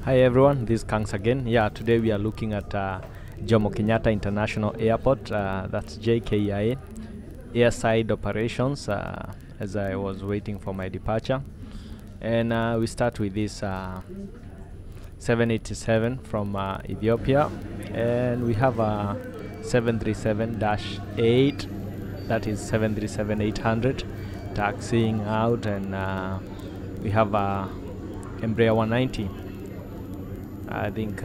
Hi everyone, this is Kangs again. Yeah, today we are looking at Jomo Kenyatta International Airport, that's JKIA, airside operations as I was waiting for my departure. And we start with this 787 from Ethiopia, and we have a 737-8, that is 737-800, taxiing out, and we have a Embraer 190. I think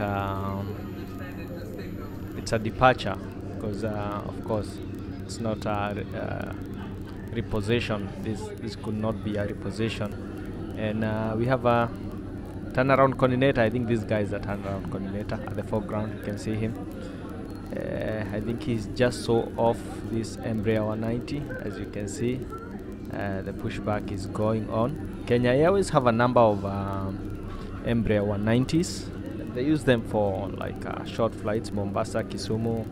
it's a departure because, of course, it's not a reposition. This could not be a reposition. And we have a turnaround coordinator. I think this guy is a turnaround coordinator at the foreground. You can see him. I think he's just so off this Embraer 190. As you can see, the pushback is going on. Kenya Airways have a number of Embraer 190s. They use them for like short flights, Mombasa, Kisumu.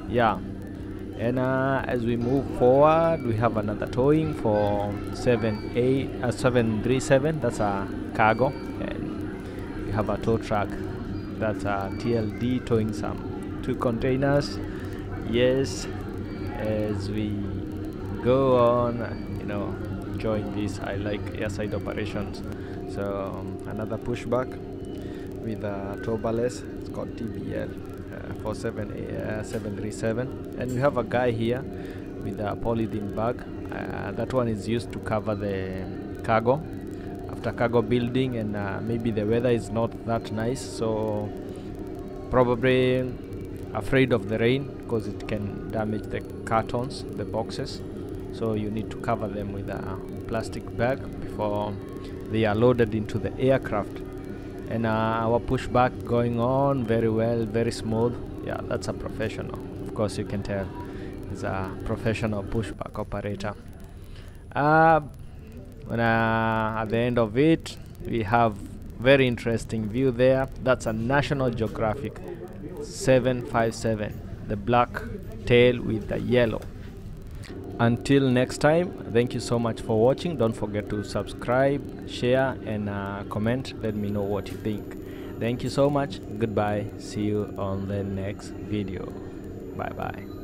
Yeah. And as we move forward, we have another towing for 737. That's a cargo. And we have a tow truck. That's a TLD towing some 2 containers. Yes. As we go on, enjoying this. I like airside operations. So another pushback with turboless. It's called TBL for 737, and we have a guy here with a polythene bag. That one is used to cover the cargo after cargo building, and maybe the weather is not that nice, so probably afraid of the rain because it can damage the cartons, the boxes, so you need to cover them with a plastic bag before they are loaded into the aircraft. And our pushback going on very well, very smooth. Yeah, that's a professional. Of course, you can tell he's a professional pushback operator. At the end of it, we have very interesting view there. That's a National Geographic 757, the black tail with the yellow. Until next time, thank you so much for watching. Don't forget to subscribe, share, and comment. Let me know what you think. Thank you so much. Goodbye. See you on the next video. Bye bye.